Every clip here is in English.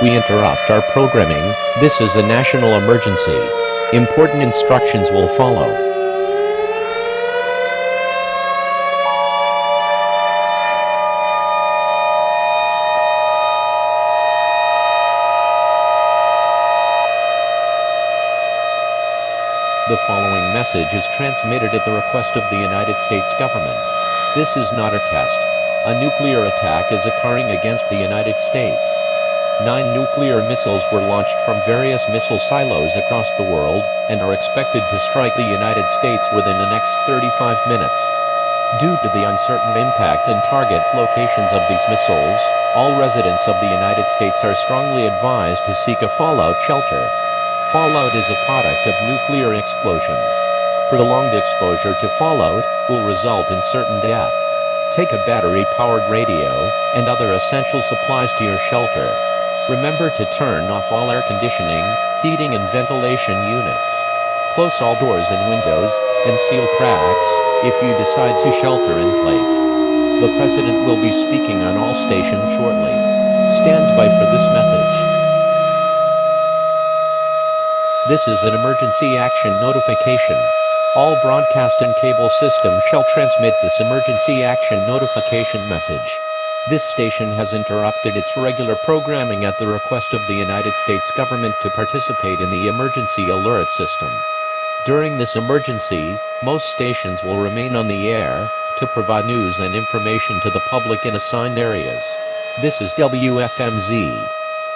We interrupt our programming. This is a national emergency. Important instructions will follow. The following message is transmitted at the request of the United States government. This is not a test. A nuclear attack is occurring against the United States. 9 nuclear missiles were launched from various missile silos across the world and are expected to strike the United States within the next 35 minutes. Due to the uncertain impact and target locations of these missiles, all residents of the United States are strongly advised to seek a fallout shelter. Fallout is a product of nuclear explosions. Prolonged exposure to fallout will result in certain death. Take a battery-powered radio and other essential supplies to your shelter. Remember to turn off all air conditioning, heating and ventilation units. Close all doors and windows, and seal cracks, if you decide to shelter in place. The President will be speaking on all stations shortly. Stand by for this message. This is an emergency action notification. All broadcast and cable systems shall transmit this emergency action notification message. This station has interrupted its regular programming at the request of the United States government to participate in the emergency alert system. During this emergency, most stations will remain on the air to provide news and information to the public in assigned areas. This is WFMZ.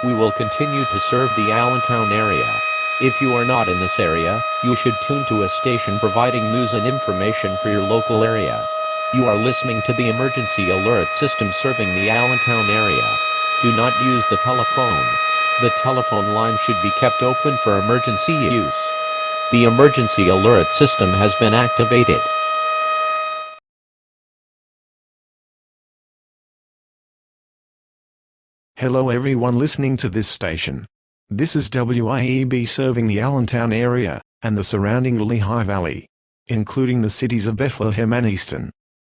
We will continue to serve the Allentown area. If you are not in this area, you should tune to a station providing news and information for your local area. You are listening to the emergency alert system serving the Allentown area. Do not use the telephone. The telephone line should be kept open for emergency use. The emergency alert system has been activated. Hello everyone listening to this station. This is WIEB serving the Allentown area, and the surrounding Lehigh Valley, including the cities of Bethlehem and Easton.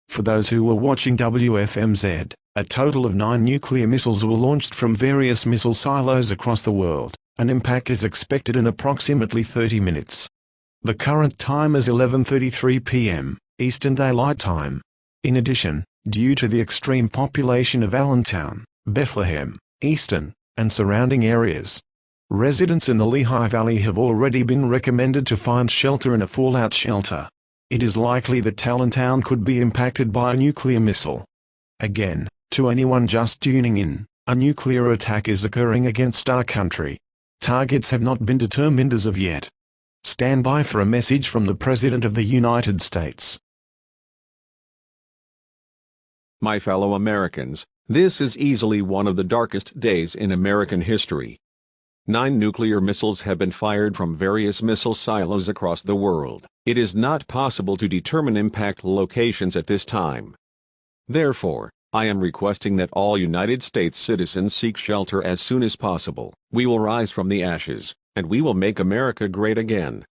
For those who were watching WFMZ, a total of 9 nuclear missiles were launched from various missile silos across the world. An impact is expected in approximately 30 minutes. The current time is 11:33 p.m. Eastern Daylight Time. In addition, due to the extreme population of Allentown, Bethlehem, Easton, and surrounding areas, residents in the Lehigh Valley have already been recommended to find shelter in a fallout shelter. It is likely that Allentown could be impacted by a nuclear missile. Again, to anyone just tuning in, a nuclear attack is occurring against our country. Targets have not been determined as of yet. Stand by for a message from the President of the United States. My fellow Americans, this is easily one of the darkest days in American history. 9 nuclear missiles have been fired from various missile silos across the world. It is not possible to determine impact locations at this time. Therefore, I am requesting that all United States citizens seek shelter as soon as possible. We will rise from the ashes, and we will make America great again.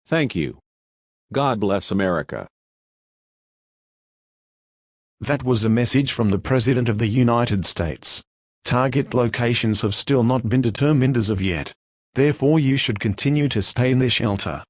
Thank you. God bless America. That was a message from the President of the United States. Target locations have still not been determined as of yet. Therefore you should continue to stay in their shelter.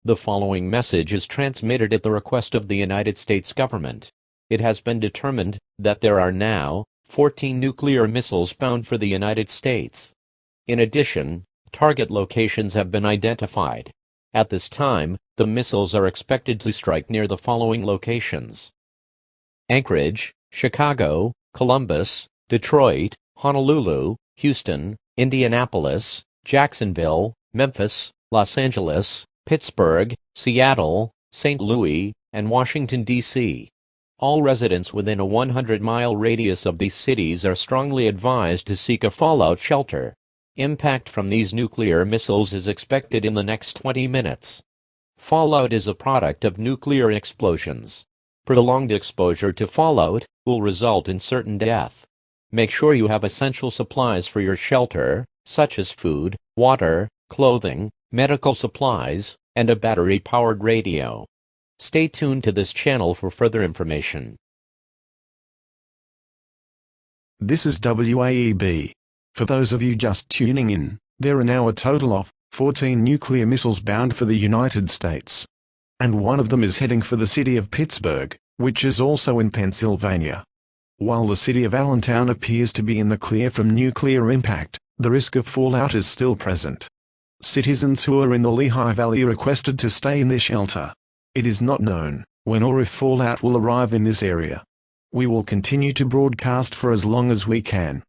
The following message is transmitted at the request of the United States government. It has been determined that there are now 14 nuclear missiles bound for the United States. In addition, target locations have been identified. At this time, the missiles are expected to strike near the following locations: Anchorage, Chicago, Columbus, Detroit, Honolulu, Houston, Indianapolis, Jacksonville, Memphis, Los Angeles, Pittsburgh, Seattle, St. Louis, and Washington, D.C. All residents within a 100-mile radius of these cities are strongly advised to seek a fallout shelter. Impact from these nuclear missiles is expected in the next 20 minutes. Fallout is a product of nuclear explosions. Prolonged exposure to fallout will result in certain death. Make sure you have essential supplies for your shelter, such as food, water, clothing, medical supplies, and a battery-powered radio. Stay tuned to this channel for further information. This is WAEB. For those of you just tuning in, there are now a total of 14 nuclear missiles bound for the United States. And one of them is heading for the city of Pittsburgh, which is also in Pennsylvania. While the city of Allentown appears to be in the clear from nuclear impact, the risk of fallout is still present. Citizens who are in the Lehigh Valley are requested to stay in their shelter. It is not known when or if fallout will arrive in this area. We will continue to broadcast for as long as we can.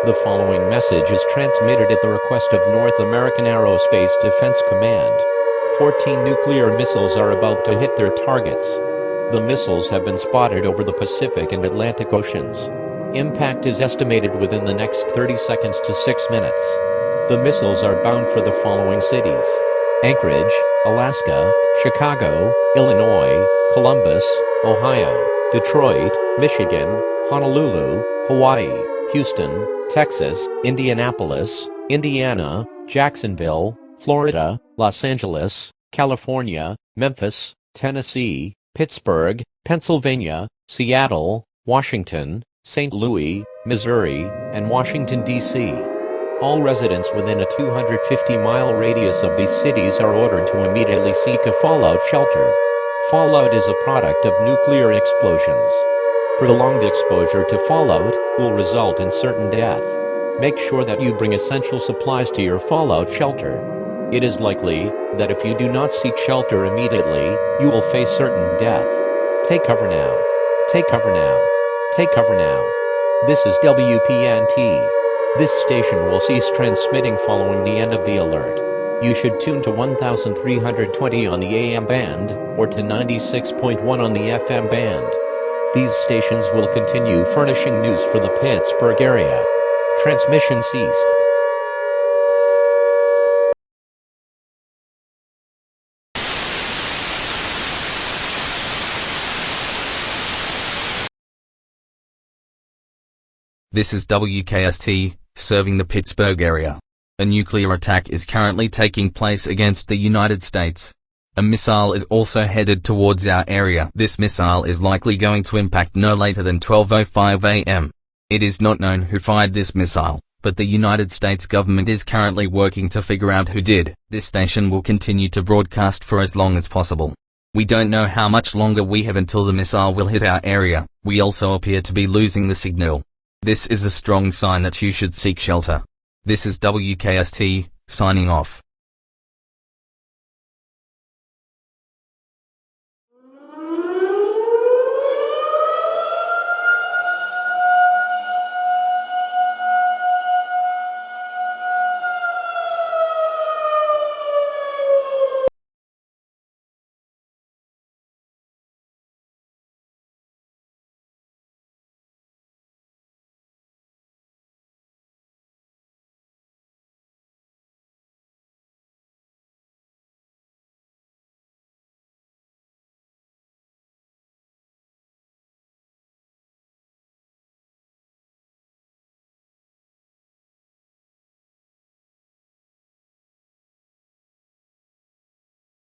The following message is transmitted at the request of North American Aerospace Defense Command. 14 nuclear missiles are about to hit their targets. The missiles have been spotted over the Pacific and Atlantic Oceans. Impact is estimated within the next 30 seconds to 6 minutes. The missiles are bound for the following cities: Anchorage, Alaska, Chicago, Illinois, Columbus, Ohio, Detroit, Michigan, Honolulu, Hawaii, Houston, Texas, Indianapolis, Indiana, Jacksonville, Florida, Los Angeles, California, Memphis, Tennessee, Pittsburgh, Pennsylvania, Seattle, Washington, St. Louis, Missouri, and Washington, D.C. All residents within a 250-mile radius of these cities are ordered to immediately seek a fallout shelter. Fallout is a product of nuclear explosions. Prolonged exposure to fallout will result in certain death. Make sure that you bring essential supplies to your fallout shelter. It is likely that if you do not seek shelter immediately, you will face certain death. Take cover now. Take cover now. Take cover now. This is WPNT. This station will cease transmitting following the end of the alert. You should tune to 1320 on the AM band, or to 96.1 on the FM band. These stations will continue furnishing news for the Pittsburgh area. Transmission ceased. This is WKST, serving the Pittsburgh area. A nuclear attack is currently taking place against the United States. A missile is also headed towards our area. This missile is likely going to impact no later than 12:05 a.m. It is not known who fired this missile, but the United States government is currently working to figure out who did. This station will continue to broadcast for as long as possible. We don't know how much longer we have until the missile will hit our area. We also appear to be losing the signal. This is a strong sign that you should seek shelter. This is WKST, signing off.